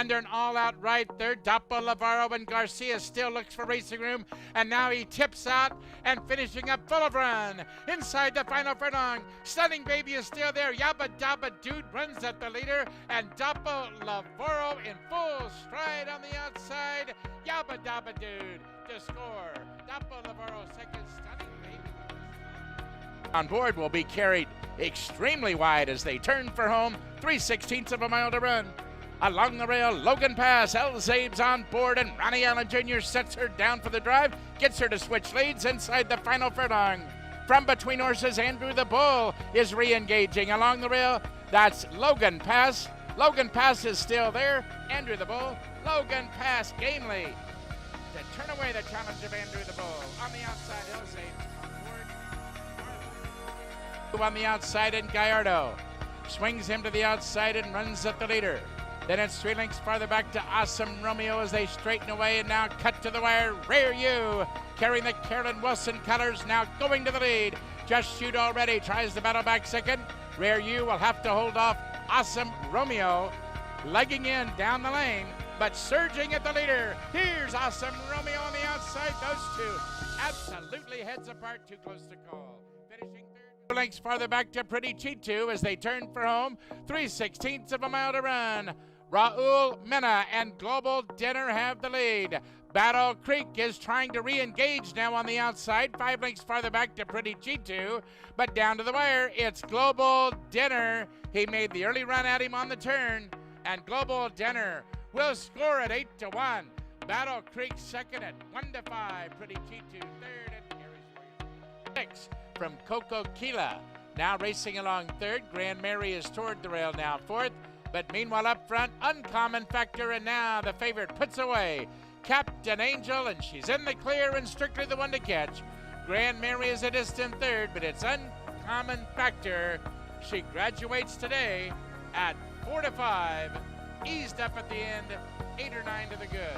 under an all-out right third. Dapo, Lavarro, and Garcia still looks for racing room, and now he tips out and finishing up full of run. Inside the final furlong, Stunning Baby is still there. Yabba Dabba Dude runs at the leader, and Dapo, Lavarro in full stride on the outside. Yabba Dabba Dude to score. Dapo, Lavarro second, Stunning Baby. On board will be carried extremely wide as they turn for home. 3/16 of a mile to run. Along the rail, Logan Pass, El Zabes on board, and Ronnie Allen Jr. sets her down for the drive, gets her to switch leads inside the final furlong. From between horses, Andrew the Bull is re-engaging along the rail. That's Logan Pass. Logan Pass is still there. Andrew the Bull. Logan Pass, gamely to turn away the challenge of Andrew the Bull. On the outside, El Zabes on board. On the outside, and Gallardo swings him to the outside and runs at the leader. Then it's 3 lengths farther back to Awesome Romeo as they straighten away, and now cut to the wire. Rear U carrying the Carolyn Wilson colors, now going to the lead. Just Shoot already tries the battle back second. Rear U will have to hold off Awesome Romeo, legging in down the lane, but surging at the leader. Here's Awesome Romeo on the outside. Those two absolutely heads apart, too close to call. Finishing third. 2 lengths farther back to Pretty Chitu as they turn for home. 3/16 of a mile to run. Raúl, Mena, and Global Dinner have the lead. Battle Creek is trying to re-engage now on the outside. 5 lengths farther back to Pretty Chitu, but down to the wire, it's Global Dinner. He made the early run at him on the turn, and Global Dinner will score at 8-1. Battle Creek second at 1-5. Pretty Chitu third, and Harry's 6 from Coco Kila. Now racing along third. Grand Mary is toward the rail now fourth. But meanwhile up front, Uncommon Factor, and now the favorite puts away Captain Angel, and she's in the clear and strictly the one to catch. Grand Mary is a distant third, but it's Uncommon Factor. She graduates today at 4-5. Eased up at the end, 8 or 9 to the good.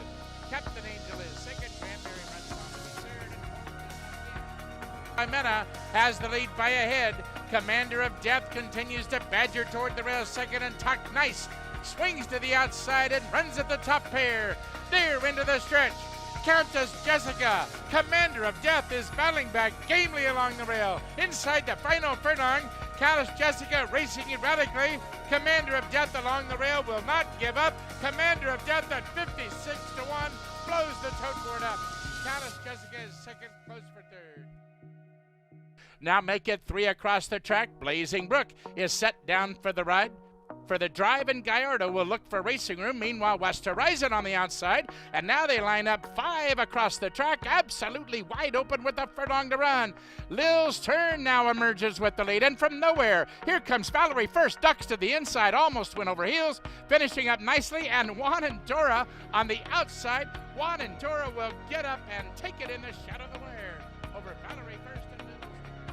Captain Angel is second. Grand Mary runs on to be third. Mena has the lead by a head. Commander of Death continues to badger toward the rail second, and Talk Nice swings to the outside and runs at the top pair. Deer into the stretch. Countess Jessica, Commander of Death, is battling back gamely along the rail. Inside the final furlong, Countess Jessica racing erratically. Commander of Death along the rail will not give up. Commander of Death at 56-1 blows the tote board up. Countess Jessica is second, close for third. Now make it 3 across the track. Blazing Brook is set down for the ride. For the drive, and Gallardo will look for racing room. Meanwhile, West Horizon on the outside. And now they line up 5 across the track, absolutely wide open with a furlong to run. Lil's Turn now emerges with the lead. And from nowhere, here comes Valerie first, ducks to the inside, almost went over heels, finishing up nicely. And Juan and Dora on the outside. Juan and Dora will get up and take it in the shadow of the wire over Valerie first.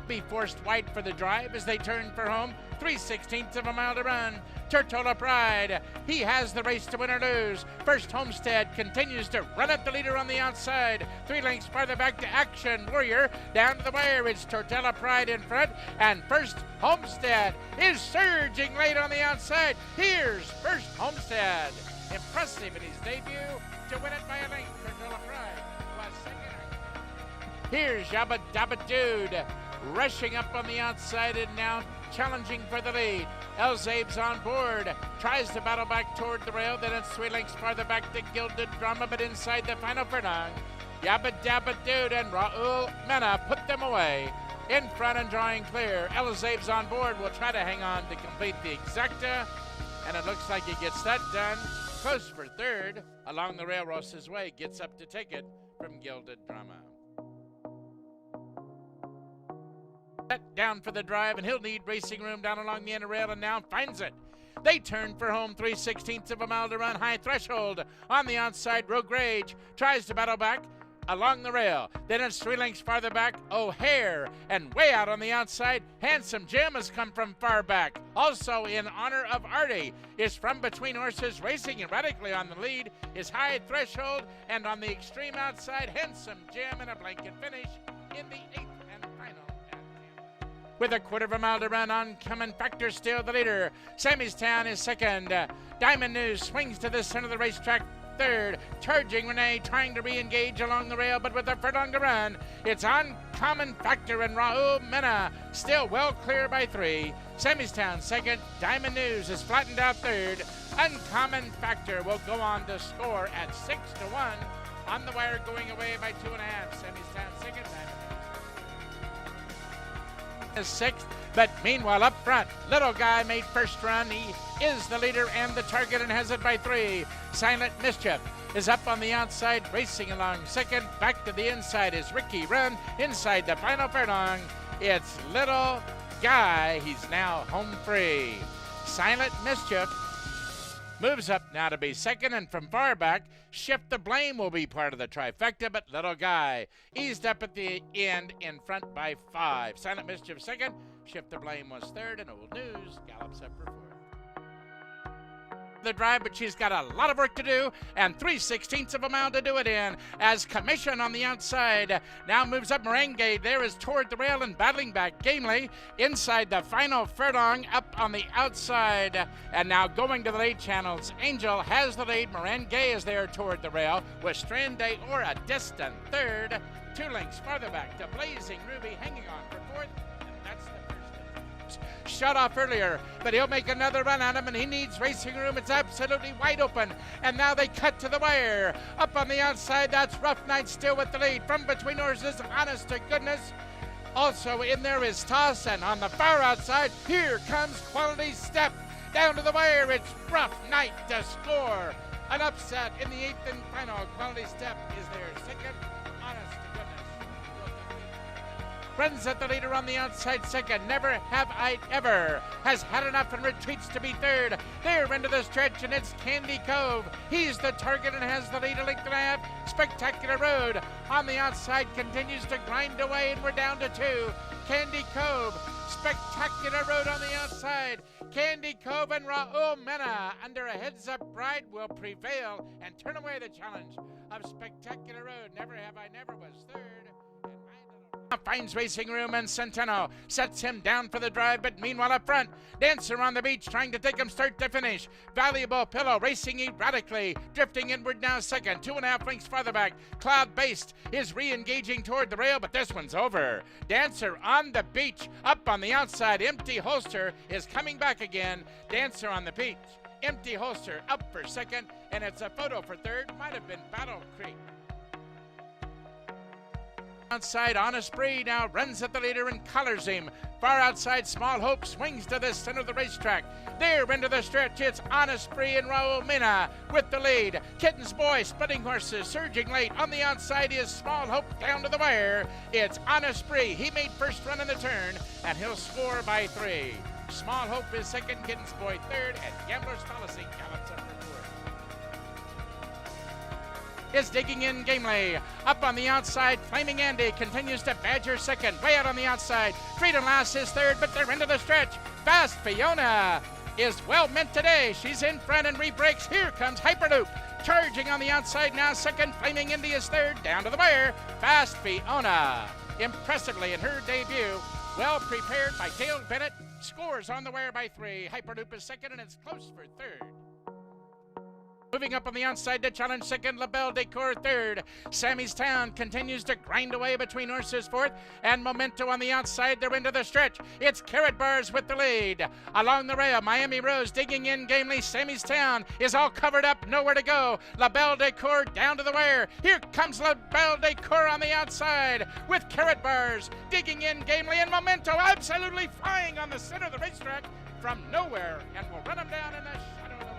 Be forced wide for the drive as they turn for home. 3/16 of a mile to run. Tortola Pride, he has the race to win or lose. First Homestead continues to run at the leader on the outside. 3 lengths farther back to Action Warrior. Down to the wire, it's Tortola Pride in front, and First Homestead is surging late on the outside. Here's First Homestead, impressive in his debut to win it by a length. Tortola Pride was second. Here's Yabba Dabba Dude, rushing up on the outside and now challenging for the lead. El Zabes on board, tries to battle back toward the rail, then it's 3 lengths farther back to Gilded Drama, but inside the final furlong, Yabba Dabba Dude and Raúl Mena put them away. In front and drawing clear, El Zabes on board will try to hang on to complete the exacta, and it looks like he gets that done. Close for third, along the rail Ross's way, gets up to take it from Gilded Drama. Down for the drive, and he'll need racing room down along the inner rail, and now finds it. They turn for home. 3/16 of a mile to run. High Threshold on the outside. Rogue Rage tries to battle back along the rail. Then it's 3 lengths farther back. O'Hare, and way out on the outside, Handsome Jim has come from far back. Also in honor of Artie is From Between Horses, racing erratically on the lead is High Threshold, and on the extreme outside, Handsome Jim in a blanket finish in the 8th and final. with a quarter of a mile to run. Oncoming Factor still the leader. Sammystown is second. Diamond News swings to the center of the racetrack. Third, charging Renee, trying to re-engage along the rail, but with a furlong to run. It's Uncommon Factor and Raúl Mena still well clear by 3. Sammystown second. Diamond News is flattened out third. Uncommon Factor will go on to score at 6-1. On the wire, going away by 2.5. Sammystown second. Is sixth, but meanwhile up front, Little Guy made first run. He is the leader and the target and has it by 3. Silent Mischief is up on the outside, racing along second. Back to the inside is Ricky Run. Inside the final furlong, it's Little Guy. He's now home free. Silent Mischief moves up now to be second, and from far back, Shift the Blame will be part of the trifecta, but Little Guy eased up at the end in front by 5. Silent Mischief second, Shift the Blame was third, and Old News gallops up for 4th. The drive, but she's got a lot of work to do, and 3/16 of a mile to do it in, as Commission on the outside now moves up. Merengue there is toward the rail and battling back gamely inside the final furlong up on the outside, and now going to the lead channels. Angel has the lead. Merengue is there toward the rail with Strand Day or a distant third. 2 lengths farther back to Blazing Ruby hanging on for 4th, and that's the first. Shut off earlier, but he'll make another run at him, and he needs racing room. It's absolutely wide open, and now they cut to the wire. Up on the outside, that's Rough Night still with the lead. From between horses, honest to goodness. Also in there is Toss, and on the far outside, here comes Quality Step. Down to the wire, it's Rough Night to score. An upset in the 8th and final. Quality Step is there second. Honest to goodness. Runs at the leader on the outside second. Never Have I Ever has had enough and retreats to be third. They're into the stretch, and it's Candy Cove. He's the target and has the lead a length and a half. Spectacular Road on the outside continues to grind away, and we're down to 2. Candy Cove, Spectacular Road on the outside. Candy Cove and Raúl Mena under a heads-up ride will prevail and turn away the challenge of Spectacular Road. Never Have I Never was third. Finds racing room, and Centeno sets him down for the drive, but meanwhile up front, Dancer on the beach trying to take him start to finish. Valuable Pillow racing erratically, drifting inward now second. 2.5 lengths farther back. Cloud Based is re-engaging toward the rail, but this one's over. Dancer on the beach, up on the outside. Empty Holster is coming back again. Dancer on the beach. Empty Holster up for second, and it's a photo for third. Might have been Battle Creek. Outside, Honest Bree now runs at the leader and collars him. Far outside, Small Hope swings to the center of the racetrack. There into the stretch, it's Honest Bree and Raúl Mena with the lead. Kitten's Boy splitting horses, surging late. On the outside is Small Hope down to the wire. It's Honest Bree. He made first run in the turn, and he'll score by 3. Small Hope is second, Kitten's Boy third, and Gambler's Fallacy gallops up for 4th. Is digging in gamely. Up on the outside, Flaming Andy continues to badger second. Way out on the outside, Freedom Lass is third, but they're into the stretch. Fast Fiona is well meant today. She's in front and rebreaks. Here comes Hyperloop. Charging on the outside now second. Flaming Indy is third. Down to the wire, Fast Fiona. Impressively in her debut. Well prepared by Dale Bennett. Scores on the wire by 3. Hyperloop is second, and it's close for third. Moving up on the outside to challenge second, La Belle Decor third. Sammystown continues to grind away between horses fourth, and Memento on the outside. They're into the stretch. It's Carrot Bars with the lead. Along the rail, Miami Rose digging in gamely. Sammystown is all covered up, nowhere to go. La Belle Decor down to the wire. Here comes La Belle Decor on the outside with Carrot Bars digging in gamely, and Memento absolutely flying on the center of the racetrack from nowhere, and will run him down in the shadow of the wire.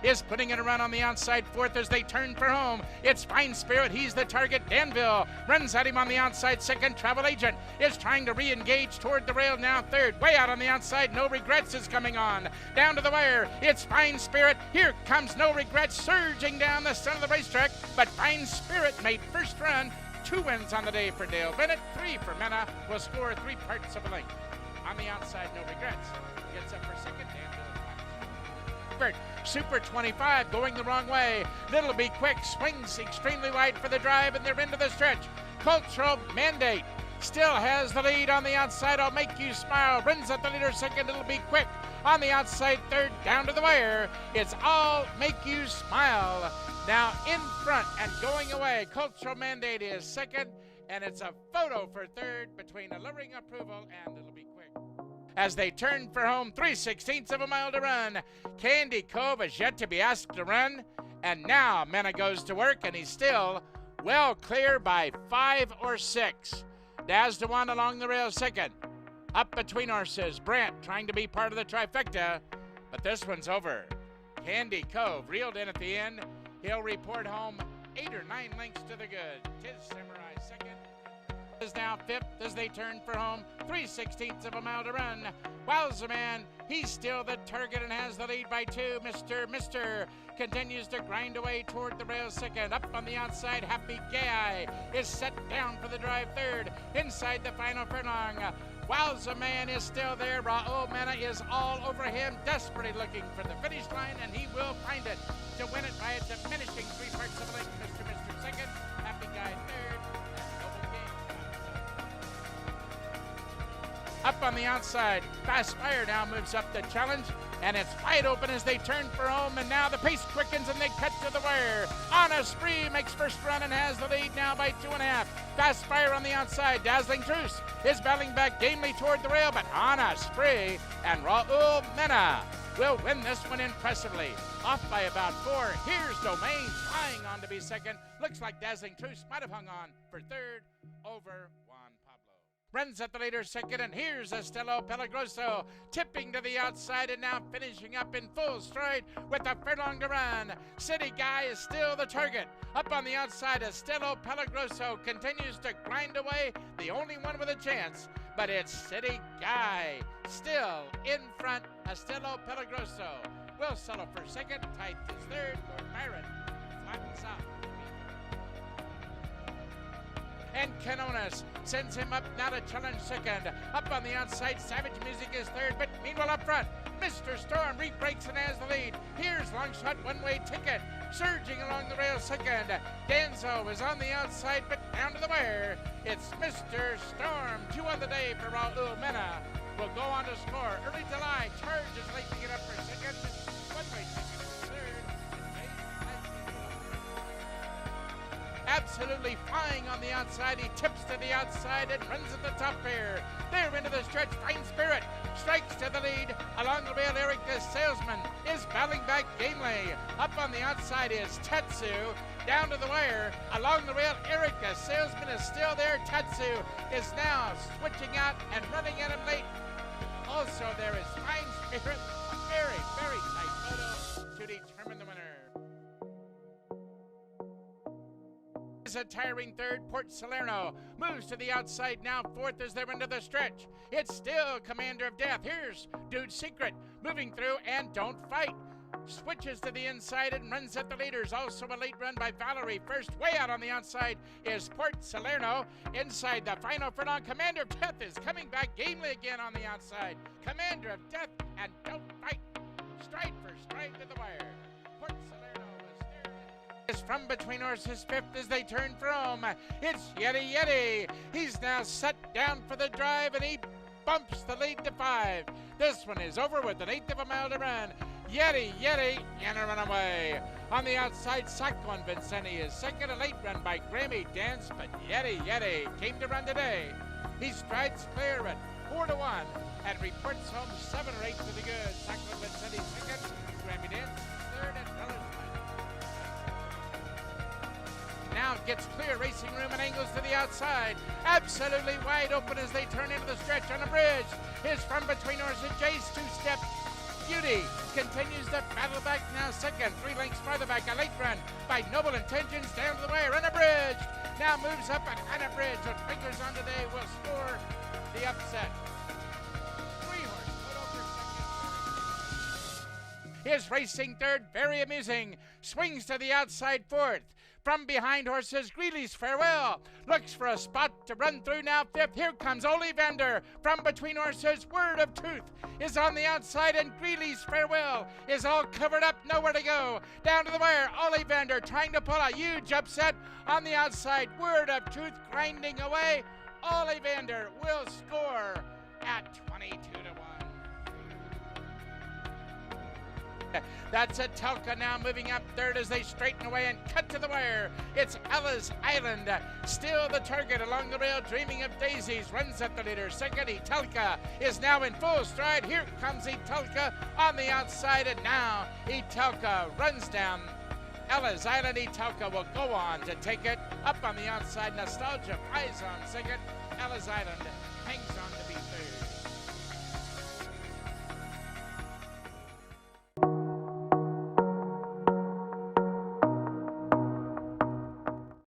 Is putting it around on the outside fourth as they turn for home. It's Fine Spirit. He's the target. Danville runs at him on the outside second. Travel Agent is trying to re-engage toward the rail now third. Way out on the outside. No Regrets is coming on. Down to the wire. It's Fine Spirit. Here comes No Regrets surging down the center of the racetrack. But Fine Spirit made first run. 2 wins on the day for Dale Bennett. 3 for Mena. Will score 3 parts of a length. On the outside, No Regrets. Gets up for second. Super 25 going the wrong way. Little Be Quick swings extremely wide for the drive, and they're into the stretch. Cultural Mandate still has the lead on the outside. I'll make you smile. Runs at the leader second. It'll be quick. On the outside third, down to the wire. It's I'll Make You Smile. Now in front and going away. Cultural Mandate is second, and it's a photo for third between Alluring Approval and It'll Be Quick. As they turn for home, 3/16 of a mile to run. Candy Cove is yet to be asked to run, and now Mena goes to work, and he's still well clear by 5 or 6. Daz to one along the rail second. Up between horses, Brant trying to be part of the trifecta, but this one's over. Candy Cove reeled in at the end. He'll report home 8 or 9 lengths to the good. Tis Samurai second. Is now fifth as they turn for home. 3/16 of a mile to run. Wowza Man, he's still the target and has the lead by 2. Mr. continues to grind away toward the rail second. Up on the outside, Happy Guy is set down for the drive third. Inside the final furlong, Wowza Man is still there. Raúl Mena is all over him, desperately looking for the finish line, and he will find it to win it by a diminishing 3 parts of a length. Mr. second, Happy Guy third, and Noble King. Up on the outside, Fast Fire now moves up the challenge, and it's wide open as they turn for home, and now the pace quickens and they cut to the wire. On a Spree makes first run and has the lead now by 2.5. Fast Fire on the outside, Dazzling Truce is battling back gamely toward the rail, but On a Spree and Raúl Mena will win this one impressively. Off by about 4, here's Domain flying on to be second. Looks like Dazzling Truce might have hung on for third over Juan Pablo. Runs at the leader second, and here's Estelo Peligroso tipping to the outside and now finishing up in full stride with a furlong to run. City Guy is still the target. Up on the outside, Estelo Peligroso continues to grind away, the only one with a chance, but it's City Guy still in front. Estelo Peligroso will settle for second. Tight is third. Lord Byron flattens out. And Canonas sends him up now to challenge second. Up on the outside, Savage Music is third, but meanwhile up front, Mr. Storm rebreaks and has the lead. Here's Longshot One-Way Ticket, surging along the rail second. Danzo is on the outside, but down to the wire. It's Mr. Storm, 2 on the day for Raúl Mena. Will go on to score. Early July, Charge is late to get up for second. One-Way Ticket is third. Absolutely flying on the outside. He tips to the outside and runs at the top pair. There into the stretch, Fine Spirit strikes to the lead. Along the rail, Eric the Salesman is battling back gamely. Up on the outside is Tetsu. Down to the wire. Along the rail, Eric the Salesman is still there. Tetsu is now switching out and running at him late. Also, there is Fine Spirit. A very, very tight photo to determine the winner. A tiring third. Port Salerno moves to the outside now. Fourth as they're into the stretch. It's still Commander of Death. Here's Dude Secret moving through and Don't Fight. Switches to the inside and runs at the leaders. Also a late run by Valerie. First way out on the outside is Port Salerno. Inside the final furlong, Commander of Death is coming back gamely again on the outside. Commander of Death and Don't Fight. Stride for stride to the wire. Port Salerno is from between horses fifth as they turn for home. It's Yeti. He's now set down for the drive and he bumps the lead to 5. This one is over with an 1/8 of a mile to run. Yeti, and a runaway. On the outside, Sacco and Vincenti is second. A late run by Grammy Dance, but Yeti came to run today. He strides clear at 4-1 and reports home 7 or 8 to the good. Sacco and Vincenti second. Grammy Dance third, and Miller's now gets clear racing room and angles to the outside. Absolutely wide open as they turn into the stretch on a bridge. Is from between horses, Jay's 2-step. Beauty continues to battle back now second. 3 lengths farther back. A late run by Noble Intentions down to the wire. Unabridged now moves up and unabridged. What fingers on today will score the upset. 3 horse put over second. Is racing third. Very amusing. Swings to the outside fourth. From behind horses, Greeley's Farewell looks for a spot to run through now fifth. Here comes Ollivander. From between horses, Word of Truth is on the outside, and Greeley's Farewell is all covered up, nowhere to go. Down to the wire, Ollivander trying to pull a huge upset on the outside. Word of Truth grinding away. Ollivander will score at 22 to 1. That's a Telka now moving up third as they straighten away and cut to the wire. It's Ellis Island, still the target along the rail, dreaming of daisies, runs at the leader. Second, Telka is now in full stride. Here comes Telka on the outside, and now Telka runs down Ellis Island. Telka will go on to take it up on the outside. Nostalgia flies on second. Ellis Island